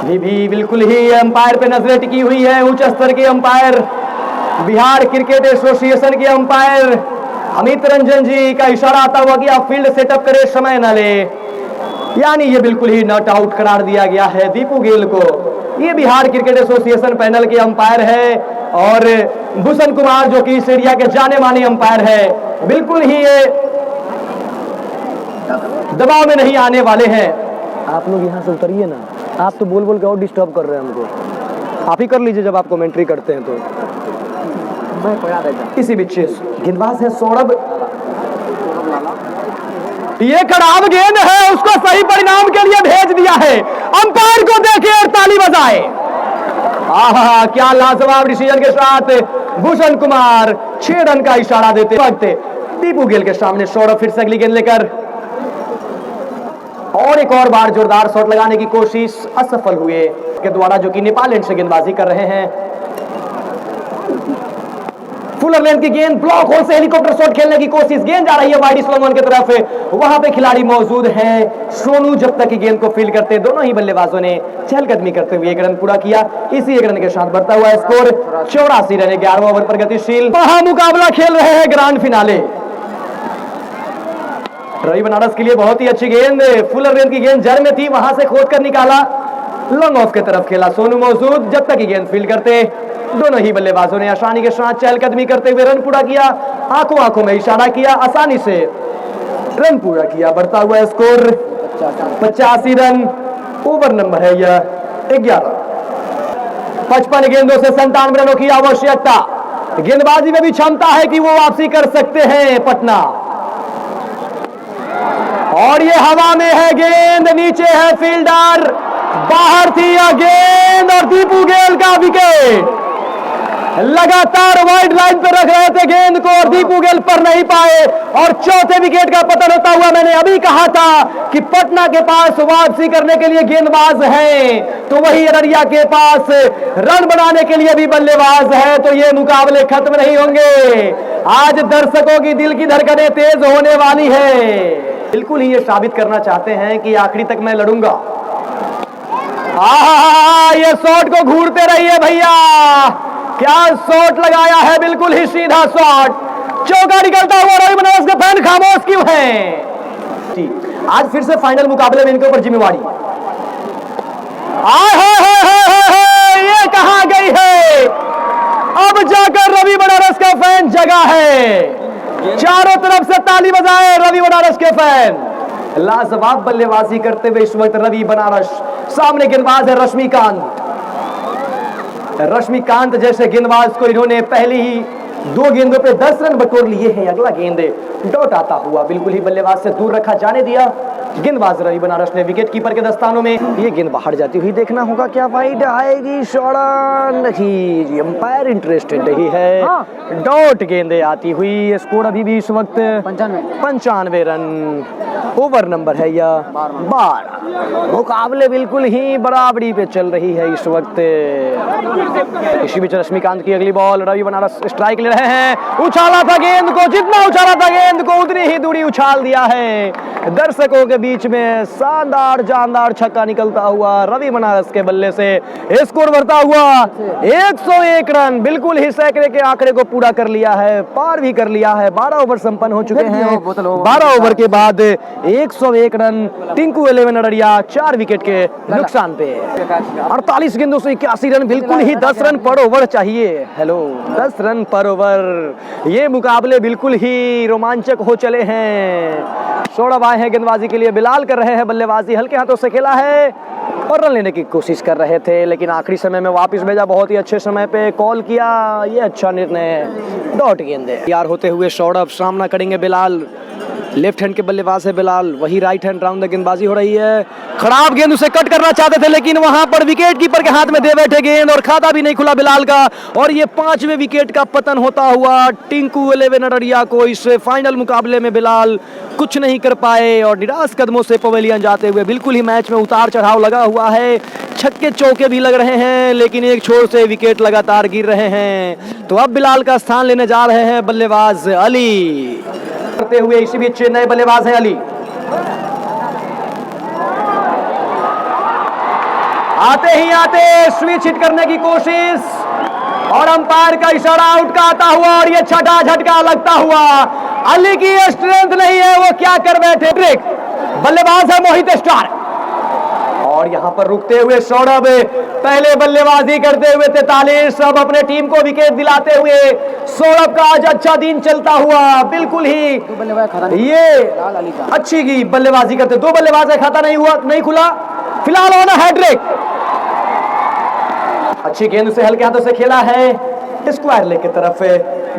अभी भी बिल्कुल ही अंपायर पे नजरें टिकी हुई है। उच्च स्तर के अंपायर, बिहार क्रिकेट एसोसिएशन के अंपायर अमित रंजन जी का इशारा आता हुआ कि आप फील्ड सेटअप करें, समय न ले, यानी ये बिल्कुल ही नॉट आउट करार दिया गया है दीपू गेल को। ये बिहार क्रिकेट एसोसिएशन पैनल के अंपायर है और भूषण कुमार जो कि इस एरिया के जाने माने अंपायर है, बिल्कुल ही ये दबाव में नहीं आने वाले हैं। आप लोग यहाँ से उतरिए ना, आप तो बोल बोल के और डिस्टर्ब कर रहे हैं हमको। आप ही कर लीजिए जब आप कमेंट्री करते हैं तो। इसी बीच गेंदबाज है सौरभ, ये खराब गेंद है, उसको सही परिणाम के लिए भेज दिया है। अंपायर को देखे और ताली बजाए। आहा, क्या लाजवाब डिसीजन के साथ भूषण कुमार 6 रन का इशारा देते वक्त दीपू गेल के सामने सौरभ फिर से अगली गेंद लेकर और एक और बार जोरदार शॉट लगाने की कोशिश असफल हुए के द्वारा, जो कि नेपाल से गेंदबाजी कर रहे हैं। फुलर लेंथ की गेंद, ब्लॉक होल से हेलीकॉप्टर शॉट खेलने की कोशिश, गेंद जा रही है वाइड स्लो वन की तरफ, वहां पे खिलाड़ी मौजूद हैं सोनू। जब तक की गेंद को फील्ड करते दोनों ही बल्लेबाजों ने चहलकदमी करते हुए 1 रन पूरा किया। इसी 1 रन के साथ बढ़ता हुआ स्कोर 84 रन 11 ओवर पर गतिशील मुकाबला खेल रहे हैं ग्रांड फिनाले। रवि बनारस के लिए बहुत ही अच्छी गेंद, फुलर लेंथ की गेंद जड़ में थी, वहां से खोद कर निकाला, लॉन्ग ऑफ की तरफ खेला सोनू मौजूद। जब तक की गेंद फील्ड करते दोनों ही बल्लेबाजों ने आसानी के साथ चहलकदमी करते हुए रन पूरा किया। आंखों आंखों में इशारा किया, आसानी से रन पूरा किया। बढ़ता हुआ स्कोर 85 रन, ओवर नंबर है यह 11। 55 गेंदों से 97 रनों की आवश्यकता। गेंदबाजी में भी क्षमता है कि वो वापसी कर सकते हैं पटना। और ये हवा में है गेंद, नीचे है फील्डर, बाहर थी यह गेंद और दीपू गेल का विकेट। लगातार वाइड लाइन पर रख रहे थे गेंद को और दीपू गेल पर नहीं पाए और चौथे विकेट का पतन होता हुआ। मैंने अभी कहा था कि पटना के पास वापसी करने के लिए गेंदबाज हैं, तो वही अररिया के पास रन बनाने के लिए भी बल्लेबाज है। तो ये मुकाबले खत्म नहीं होंगे, आज दर्शकों की दिल की धड़कनें तेज होने वाली है। बिल्कुल ही ये साबित करना चाहते हैं कि आखिरी तक मैं लड़ूंगा। ये शॉट को घूरते रहिए भैया, क्या शॉट लगाया है, बिल्कुल ही सीधा शॉट, चौका निकलता हुआ। रवि बनारस के फैन खामोश क्यों हैं? आज फिर से फाइनल मुकाबले में इनके ऊपर जिम्मेवारी। ये कहां गई है? अब जाकर रवि बनारस का फैन जगा है। चारों तरफ से ताली बजाए रवि बनारस के फैन। लाजवाब बल्लेबाजी करते हुए इस वक्त रवि बनारस, सामने गेंदबाज है रश्मिकांत। रश्मिकांत जैसे गेंदबाज को इन्होंने पहले ही 2 गेंदों पे 10 रन बटोर लिए हैं। अगला गेंद डॉट आता हुआ बिल्कुल ही बल्लेबाज से दूर रखा जाने दिया। गेंदबाज रवि बनारस ने विकेट कीपर के दस्तानों में। ये गेंद बाहर जाती हुई देखना होगा, क्या वाइड आएगी? नहीं, अंपायर इंटरेस्टेड नहीं है। डॉट गेंदे आती हुई। स्कोर अभी भी इस वक्त 95 रन, ओवर नंबर है यह 12। मुकाबले बिल्कुल ही बराबरी पे चल रही है इस वक्त। इसी बीच रश्मिकांत की अगली बॉल, रवि बनारस स्ट्राइक ले रहे हैं। उछाला था गेंद को, जितना उछाला था गेंद को उतनी ही दूरी उछाल दिया है। दर्शकों के बीच में शानदार जानदार छक्का निकलता हुआ रवि बनारस के बल्ले से। स्कोर बढ़ता हुआ 101 रन, बिल्कुल ही सैकड़े के आंकड़े को पूरा कर लिया है, पार भी कर लिया है। 12 ओवर संपन्न हो चुके हैं। 12 ओवर के बाद 101 रन। टिंकू 11 अररिया 4 विकेट के नुकसान पे। 48 गेंदों से 81 रन, बिल्कुल ही 10 रन पर ओवर चाहिए। 10 रन पर ओवर। ये मुकाबले बिल्कुल ही रोमांचक हो चले हैं। सौरभ आए हैं गेंदबाजी के लिए, बिलाल कर रहे हैं बल्लेबाजी, हल्के हाथों से खेला है और रन लेने की कोशिश कर रहे थे, लेकिन आखिरी समय में वापस भेजा। बहुत ही अच्छे समय पे कॉल किया, ये अच्छा निर्णय है। डॉट गेंद है। तैयार होते हुए सौरभ, सामना करेंगे बिलाल। लेफ्ट हैंड के बल्लेबाज है बिलाल, वही राइट हैंड राउंड द गेंदबाजी हो रही है। खराब गेंद, उसे कट करना चाहते थे लेकिन वहां पर विकेट कीपर के हाथ में दे बैठे गेंद और खाता भी नहीं खुला बिलाल का। और ये 5वें विकेट का पतन होता हुआ टिंकू 11 अररिया को। इस फाइनल मुकाबले में बिलाल कुछ नहीं कर पाए और निराश कदमों से पवेलियन जाते हुए। बिल्कुल ही मैच में उतार चढ़ाव लगा हुआ है, छक्के चौके भी लग रहे हैं, लेकिन एक छोर से विकेट लगातार गिर रहे हैं। तो अब बिलाल का स्थान लेने जा रहे हैं बल्लेबाज अली करते हुए। इसी बीच नए बल्लेबाज है अली। आते ही आते स्विच हिट करने की कोशिश और अंपायर का इशारा आउट का आता हुआ और ये छठा झटका लगता हुआ। अली की ये स्ट्रेंथ नहीं है, वो क्या कर बैठे। बल्लेबाज है मोहित स्टार और यहां पर रुकते हुए सौरभ पहले बल्लेबाजी करते हुए 43, अब अपने टीम को विकेट दिलाते हुए सौरभ का आज अच्छा दिन चलता हुआ। बिल्कुल ही ये अच्छी की बल्लेबाजी करते, 2 बल्लेबाज का खाता नहीं खुला फिलहाल। ऑन हैट्रिक, अच्छी गेंद से हल्के हाथों से खेला है स्क्वायर लेग की तरफ।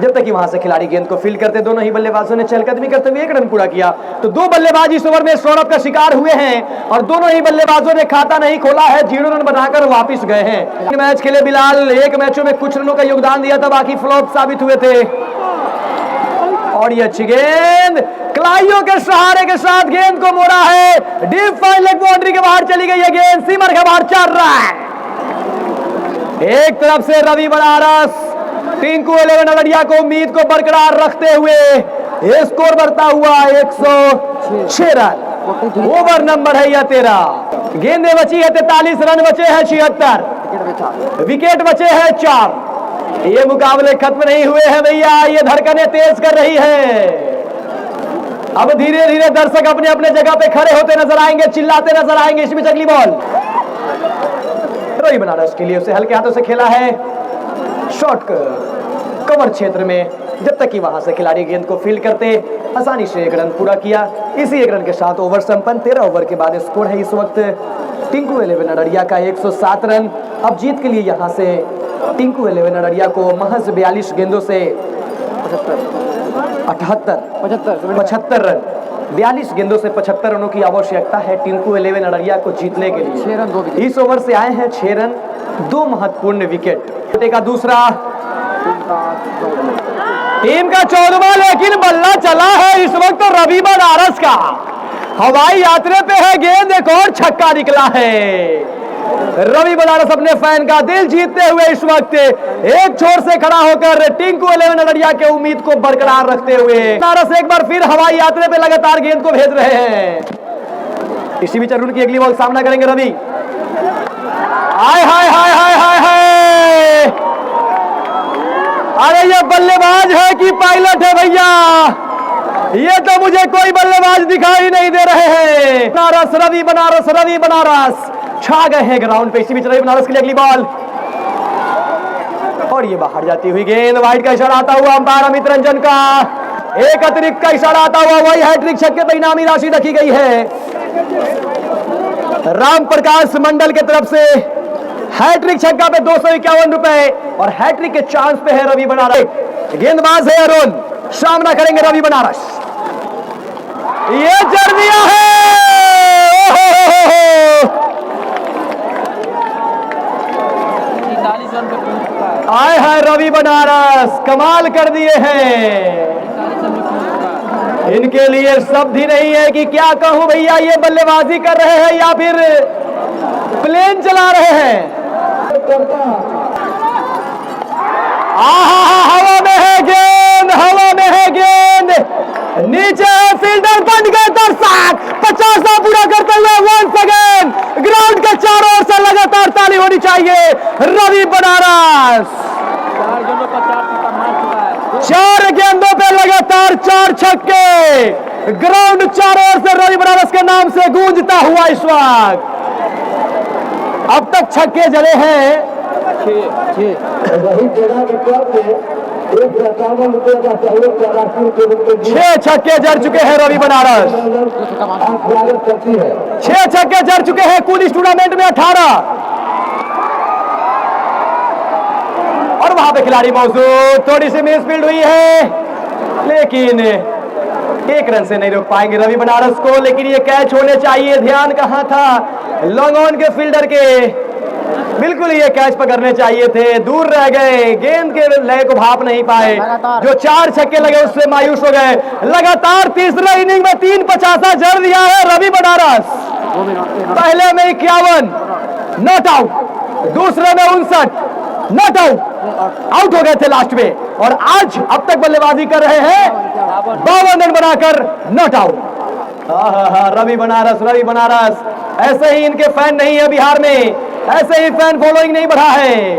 जब तक कि वहां से खिलाड़ी गेंद को फील्ड करते, दोनों ही बल्लेबाजों ने चहलकदमी करते हुए 1 रन पूरा किया। तो 2 बल्लेबाज इस ओवर में सौरभ का शिकार हुए हैं और दोनों ही बल्लेबाजों ने खाता नहीं खोला है, 0 रन बनाकर वापस गए हैं। मैच खेले बिलाल, 1 मैचों में कुछ रनों का योगदान दिया था, बाकी फ्लॉप साबित हुए थे। और ये अच्छी गेंद कलाइयों के सहारे के साथ गेंद को मोड़ा है, डीप फाइन लेग बाउंड्री के बाहर चली गई है गेंद, सीमर के बाहर 4 रन। एक तरफ से रवि बनारस टिंकू 11 नलड़िया को उम्मीद को बरकरार रखते हुए स्कोर बढ़ता हुआ 106 रन। ओवर नंबर है यह 13, गेंदें बची है 43, रन बचे हैं 76, विकेट बचे हैं 4। ये मुकाबले खत्म नहीं हुए हैं भैया, ये धड़कनें तेज कर रही है। अब धीरे धीरे दर्शक अपने अपने जगह पे खड़े होते नजर आएंगे, चिल्लाते नजर आएंगे। इसमें अगली बॉल रवि बनारस के लिए, उसे हल्के हाथों से खेला है शॉर्ट कवर क्षेत्र में। जब तक कि वहां से खिलाड़ी गेंद को फील्ड करते, आसानी से 1 रन पूरा किया। इसी 1 रन के साथ ओवर संपन्न। 13 ओवर के बाद स्कोर है इस वक्त टिंकू 11 नलड़िया का 107 रन। अब जीत के लिए यहां से टिंकू 11 नलड़िया को महज 42 गेंदों से 75 रन, 42 गेंदों से 75 रनों की आवश्यकता है टिंकू 11 नलड़िया को जीतने के लिए। 6 रन 2 विकेट। इस ओवर से आए हैं 6 रन, 2 महत्वपूर्ण विकेट। का दूसरा टीम का 14वां, लेकिन बल्ला चला है इस वक्त तो रवि बनारस का। हवाई यात्रा पे है गेंद, एक और छक्का निकला है। रवि बनारस अपने फैन का दिल जीतते हुए इस वक्त एक छोर से खड़ा होकर टिंकू 11 नलड़िया के उम्मीद को बरकरार रखते हुए बनारस एक बार फिर हवाई यात्रा पे लगातार गेंद को भेज रहे हैं। इसी बीच अरुण की अगली बॉल सामना करेंगे रवि। हाय हाय हाय हाय हाय हाय, अरे ये बल्लेबाज है कि पायलट है भैया, ये तो मुझे कोई बल्लेबाज दिखाई नहीं दे रहे हैं। बनारस रवि बनारस, रवि बनारस छा गए हैं ग्राउंड पे। इसी बीच रवि बनारस के लिए अगली बॉल और ये बाहर जाती हुई गेंद, वाइड का इशारा आता हुआ अंपायर अमित रंजन का, एक अतिरिक्त का इशारा आता हुआ, वही हैट्रिक छक्के पे इनामी राशि रखी गई है। राम प्रकाश मंडल की तरफ से हैट्रिक छक्का पे 251 रुपए और हैट्रिक के चांस पे है रवि बनारस। गेंदबाज है अरुण, सामना करेंगे रवि बनारस। ये जड़ दिया है, आए हैं रवि बनारस, कमाल कर दिए हैं। इनके लिए शब्द ही नहीं है कि क्या कहूं भैया, ये बल्लेबाजी कर रहे हैं या फिर प्लेन चला रहे हैं। हवा में है गेंद, हवा में है गेंद, नीचे फील्डर बन गए दर्शक, 50 पूरा करते हुए वंस अगेन ग्राउंड के चारों ओर से लगातार ताली होनी चाहिए। रवि बनारस 4 गेंदों पे लगातार 4 छक्के, ग्राउंड चारों ओर से रवि बनारस के नाम से गूंजता हुआ इस वक्त। अब तक छक्के जड़े हैं 6 छक्के जड़ चुके हैं रवि बनारस, 6 छक्के जड़ चुके हैं कुल इस टूर्नामेंट में 18। और वहां पे खिलाड़ी मौजूद, थोड़ी सी मिसफील्ड हुई है लेकिन 1 रन से नहीं रोक पाएंगे रवि बनारस को। लेकिन ये कैच होने चाहिए, ध्यान कहां था लॉन्ग ऑन के फील्डर के, बिल्कुल ये कैच पकड़ने चाहिए थे, दूर रह गए, गेंद के लय को भाप नहीं पाए। जो 4 छक्के लगे उससे मायूस हो गए। लगातार तीसरे इनिंग में 3 50 जड़ दिया है रवि बनारस। पहले में 51 नॉट आउट, दूसरे में 59 नॉट आउट हो गए थे लास्ट में, और आज अब तक बल्लेबाजी कर रहे हैं 52 रन बनाकर नॉट आउट। रवि बनारस, रवि बनारस, ऐसे ही इनके फैन नहीं है बिहार में। ऐसे ही फैन फॉलोइंग नहीं बढ़ा है,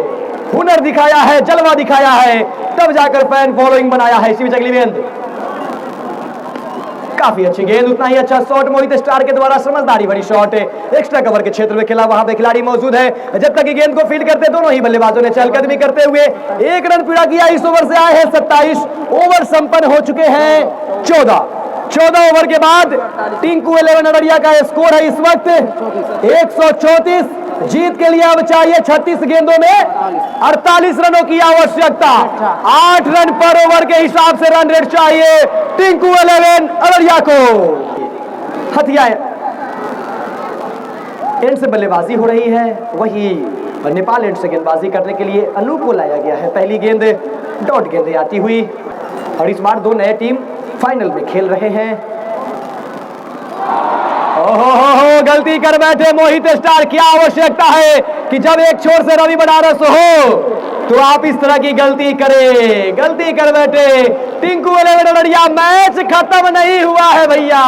हुनर दिखाया है, जलवा दिखाया है, तब जाकर फैन फॉलोइंग बनाया है। इसी बीच अगली गेंद, काफी अच्छी गेंद, उतना ही अच्छा शॉट मोहित स्टार के द्वारा, समझदारी भरी शॉट है, एक्स्ट्रा कवर के क्षेत्र में खेला, वहां पे खिलाड़ी मौजूद है। जब तक गेंद को फील्ड करते दोनों ही बल्लेबाजों ने चहलकदमी करते हुए 1 रन पूरा किया। इस ओवर से आए हैं 27 ओवर संपन्न हो चुके हैं 14 ओवर के बाद टिंकू 11 अररिया का स्कोर है इस वक्त 134। जीत के लिए अब चाहिए 36 गेंदों में 48 रनों की आवश्यकता। 8 रन पर ओवर के हिसाब से रन रेट चाहिए टिंकू 11 अररिया को। हथिया एंड से बल्लेबाजी हो रही है, वही नेपाल एंड से गेंदबाजी करने के लिए अनूप को लाया गया है। पहली गेंद डॉट गेंदें आती हुई, और इस बार दो नए टीम फाइनल में खेल रहे हैं। ओहो, गलती कर बैठे मोहित स्टार। क्या आवश्यकता है कि जब एक छोर से रवि बनारस हो तो आप इस तरह की गलती करें, गलती कर बैठे टिंकू 11 अररिया। मैच खत्म नहीं हुआ है भैया,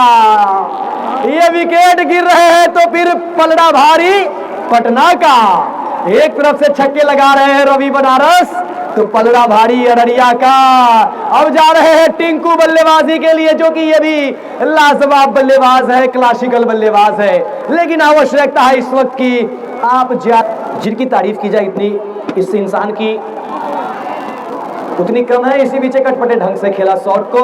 ये विकेट गिर रहे हैं तो फिर पलड़ा भारी पटना का। एक तरफ से छक्के लगा रहे हैं रवि बनारस, तो पलड़ा भारी अररिया का। अब जा रहे हैं टिंकू बल्लेबाजी के लिए, जो कि ये भी लाजवाब बल्लेबाज है, क्लासिकल बल्लेबाज है, लेकिन आवश्यकता है इस वक्त की आप जिनकी तारीफ की जाए इतनी इस इंसान की उतनी कम है। इसी बीच कटपटे ढंग से खेला शॉट को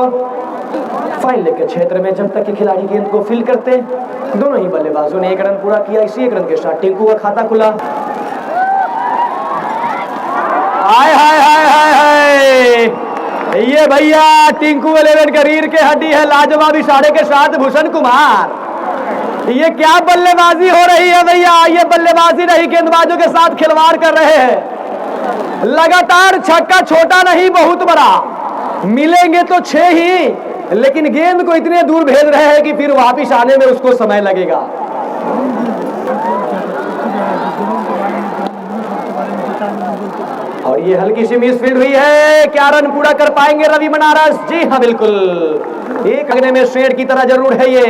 फाइन लेग के क्षेत्र में। जब तक कि खिलाड़ी गेंद को फील करते, दोनों ही बल्लेबाजों ने 1 रन पूरा किया। इसी 1 रन के साथ टिंकू का खाता खुला। हाय हाय हाय हाय हाय, ये भैया टिंकू 11 का रीढ़ के हड्डी है, लाजवाब इशारे के साथ भूषण कुमार। ये क्या बल्लेबाजी हो रही है भैया, ये बल्लेबाजी नहीं, गेंदबाजों के साथ खिलवाड़ कर रहे हैं। लगातार छक्का, छोटा नहीं बहुत बड़ा, मिलेंगे तो 6 ही, लेकिन गेंद को इतने दूर भेज रहे हैं कि फिर वापिस आने में उसको समय लगेगा। और ये हल्की सी मिस फील्ड हुई है। क्या रन पूरा कर पाएंगे रवि बनारस? जी हाँ बिल्कुल, एक अगले में शेर की तरह जरूर है ये।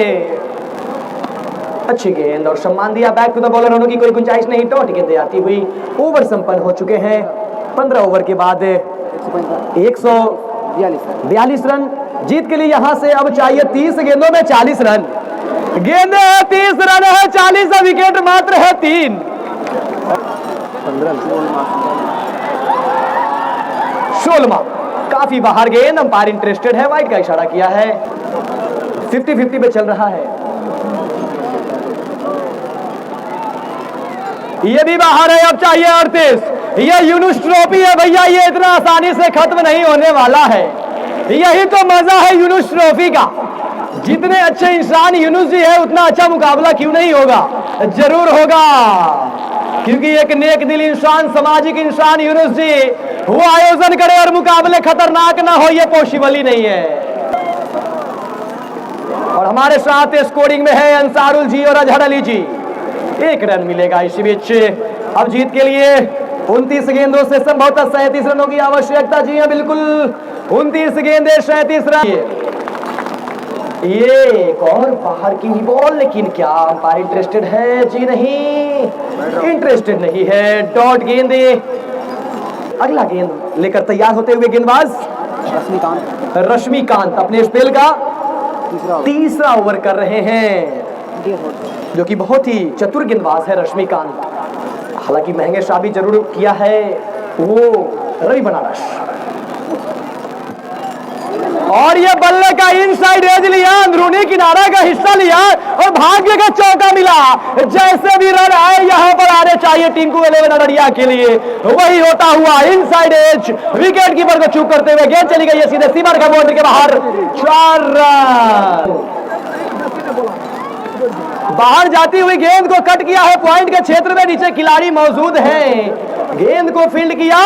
अच्छी गेंद और सम्मान दिया बैक टू द बॉलर, होने की कोई गुंजाइश नहीं। डॉट गेंदें आती हुई ओवर संपन्न हो चुके हैं। 15 ओवर के बाद 142 रन। जीत के लिए यहां से अब चाहिए 30 गेंदों में 40 रन। गेंदे 30 रन है, 40 विकेट मात्र है 3। 16 काफी बाहर गेंद, अंपायर इंटरेस्टेड है, वाइड का इशारा किया है। 50-50 पे चल रहा है। ये भी बाहर है, अब चाहिए 38। ये यूनुस ट्रॉफी है भैया, ये इतना आसानी से खत्म नहीं होने वाला है। यही तो मजा है यूनुस ट्रॉफी का। जितने अच्छे इंसान यूनुस जी है, उतना अच्छा मुकाबला क्यों नहीं होगा? जरूर होगा, क्योंकि एक नेक दिल इंसान, सामाजिक इंसान यूनुस जी वो आयोजन करे और मुकाबले खतरनाक ना हो, ये पॉसिबल ही नहीं है। और हमारे साथ स्कोरिंग में है अंसारुल जी और अजहर अली जी। 1 रन मिलेगा इसी बीच। अब जीत के लिए 29 गेंदों से संभवतः 37 रनों की आवश्यकता। जी हाँ बिल्कुल, 29 गेंदे 37 रन। ये एक और बाहर की बॉल, लेकिन क्या अंपायर इंटरेस्टेड है? जी नहीं, इंटरेस्टेड नहीं है। डॉट गेंदे। अगला गेंद लेकर तैयार होते हुए गेंदबाज रश्मिकांत अपने स्पेल का तीसरा ओवर कर रहे हैं, जो कि बहुत ही चतुर गेंदबाज है रश्मिकांत। हालांकि महंगे साबित जरूर किया है वो रवि बनारस। और ये बल्ले का इनसाइड एज लिया, अंदरूनी किनारा का हिस्सा लिया और भाग्य का चौका मिला। जैसे भी रन आए यहाँ पर आने चाहिए टिंकू 11 अररिया के लिए, वही होता हुआ इनसाइड एज विकेट कीपर को चूक करते हुए गेंद चली गई है सीधे सीमा रेखा बाउंड्री के बाहर। 4 रन। बाहर जाती हुई गेंद को कट किया है पॉइंट के क्षेत्र में, नीचे खिलाड़ी मौजूद हैं। गेंद को फील्ड किया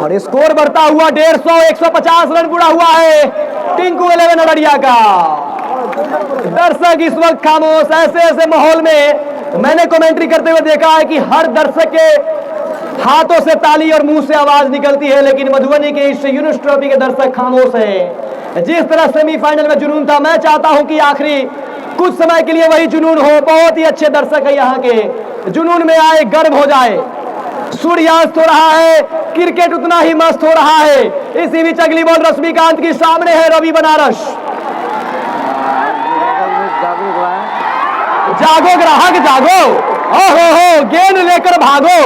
और स्कोर बढ़ता हुआ 150, 150 रन पूरा हुआ है टिंकू 11 अररिया का। दर्शक इस वक्त खामोश। ऐसे ऐसे माहौल में मैंने कमेंट्री करते हुए देखा है कि हर दर्शक के हाथों से ताली और मुंह से आवाज निकलती है, लेकिन मधुबनी के इस यूनुस ट्रॉफी के दर्शक खामोश है। जिस तरह सेमीफाइनल में जुनून था, मैं चाहता हूं कि आखिरी कुछ समय के लिए वही जुनून हो। बहुत ही अच्छे दर्शक है यहाँ के, जुनून में आए, गर्व हो जाए। सूर्यास्त हो रहा है, क्रिकेट उतना ही मस्त हो रहा है। इसी बीच अगली बॉल रश्मिकांत की सामने है रवि बनारस। जागो ग्राहक जागो, हो गेंद लेकर भागो,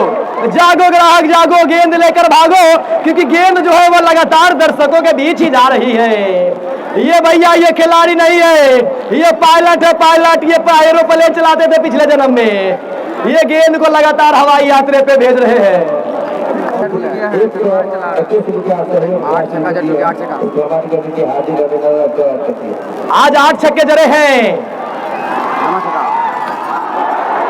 जागो ग्राहक जागो, गेंद लेकर भागो, क्योंकि गेंद जो है वो लगातार दर्शकों के बीच ही जा रही है। ये भैया ये खिलाड़ी नहीं है, ये पायलट है, पायलट। ये एरोप्लेन चलाते थे पिछले जन्म में, ये गेंद को लगातार हवाई यात्रा पे भेज रहे हैं। आज 8 छक्के जड़े हैं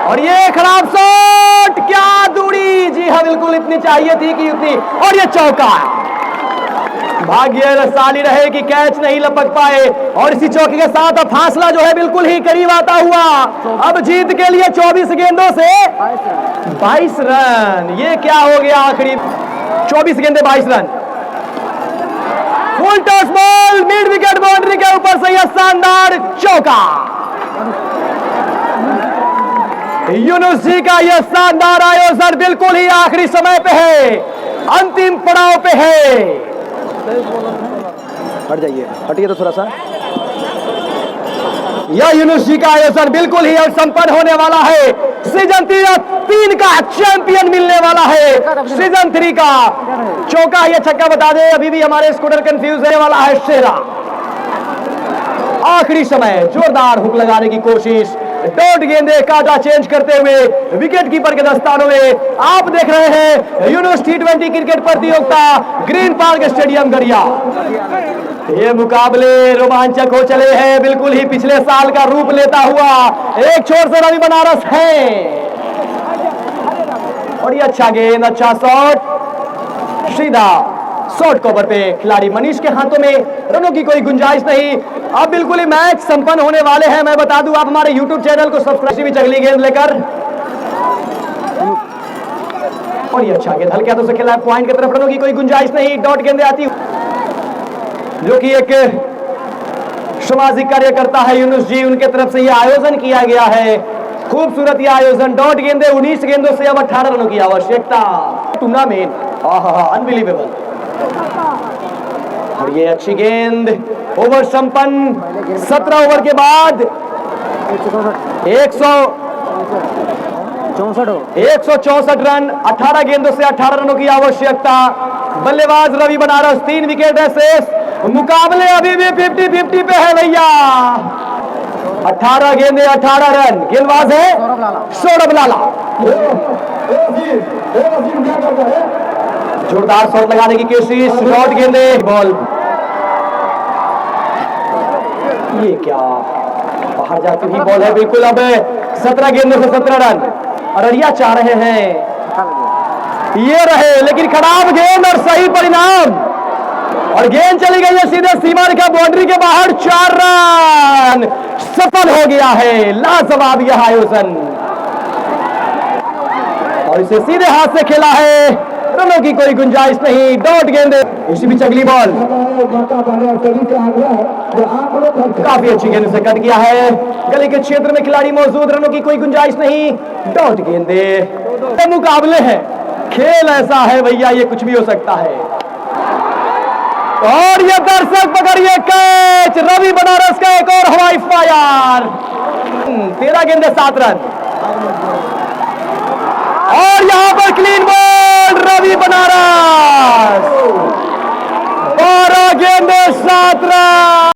और ये खराब शॉट, क्या दूरी, जी हाँ बिल्कुल इतनी चाहिए थी कि उतनी, और ये चौका। भाग्यशाली रहे कि कैच नहीं लपक पाए और इसी चौके के साथ अब फासला जो है बिल्कुल ही करीब आता हुआ। अब जीत के लिए 24 गेंदों से 22 रन। ये क्या हो गया आखिरी, 24 गेंदे 22 run. Full toss ball mid wicket boundary के ऊपर से यह शानदार चौका। यूनुस जी का यह शानदार आयोजन बिल्कुल ही आखिरी समय पे है, अंतिम पड़ाव पे है। हट जाइए, हटिए तो थोड़ा सा। यह यूनुस जी का आयोजन बिल्कुल ही संपन्न होने वाला है। सीजन 3 का चैंपियन मिलने वाला है। सीजन 3 का चौका, यह छक्का बता दे, अभी भी हमारे स्कूटर कंफ्यूज होने वाला है। शेरा आखिरी समय जोरदार हुक लगाने की कोशिश, डॉट गेंदे काटा चेंज करते हुए विकेट कीपर के दस्तानों में। आप देख रहे हैं यूनुस T20 क्रिकेट प्रतियोगिता, ग्रीन पार्क स्टेडियम गड़िया। ये मुकाबले रोमांचक हो चले हैं, बिल्कुल ही पिछले साल का रूप लेता हुआ। एक छोर से रवि बनारस है और ये अच्छा गेंद, अच्छा शॉट, सीधा शॉर्ट कवर पे खिलाड़ी मनीष के हाथों में। रनों की कोई गुंजाइश नहीं। अब बिल्कुल ही मैच संपन्न होने वाले हैं। मैं बता दूं, आप हमारे YouTube चैनल को सब्सक्राइब भी। अगली गेंद लेकर और ये अच्छा गेंद हल्के हाथों से खेला, पॉइंट की तरफ। रनों की कोई गुंजाइश नहीं। डॉट गेंदे आती जो कि एक सामाजिक कार्य करता है यूनुस जी, उनके तरफ से यह आयोजन किया गया है। खूबसूरत यह आयोजन। डॉट गेंदे 19 गेंदों से अब 18 रनों की आवश्यकता। Tournament unbelievable. और ये अच्छी गेंद, ओवर संपन्न। 17 ओवर के बाद 164 रन, 18 गेंदों से 18 रनों की आवश्यकता। बल्लेबाज रवि बनारस, 3 विकेट है शेष। मुकाबले अभी भी 50-50 पे है भैया। 18 गेंदे 18 रन। गेंदबाज है सौरभ लाला। जोरदार शॉट लगाने की कोशिश, डॉट गेंदे, बॉल। ये क्या बाहर जाती हुई बॉल है बिल्कुल। अब 17 गेंदों से 17 रन अररिया चाह रहे हैं। ये रहे लेकिन खराब गेंद और सही परिणाम, और गेंद चली गई है सीधे सीमा रेखा बाउंड्री के बाहर। 4 रन सफल हो गया है। लाजवाब यह आयोजन, और इसे सीधे हाथ से खेला है। रनों की कोई गुंजाइश नहीं। डॉट गेंदे। इसी बीच अगली बॉल, काफी अच्छी गेंद से कट गया है। गली के क्षेत्र में खिलाड़ी मौजूद, रनों की कोई गुंजाइश नहीं। डॉट गेंदे। मुकाबले हैं, खेल ऐसा है भैया, ये कुछ भी हो सकता है। और ये दर्शक पकड़िए कैच, रवि बनारस का एक और हवाई फायर। 13 गेंदे 7 रन, और यहां पर क्लीन बॉल रवि बनारस। 12 गेंदे 7 रन।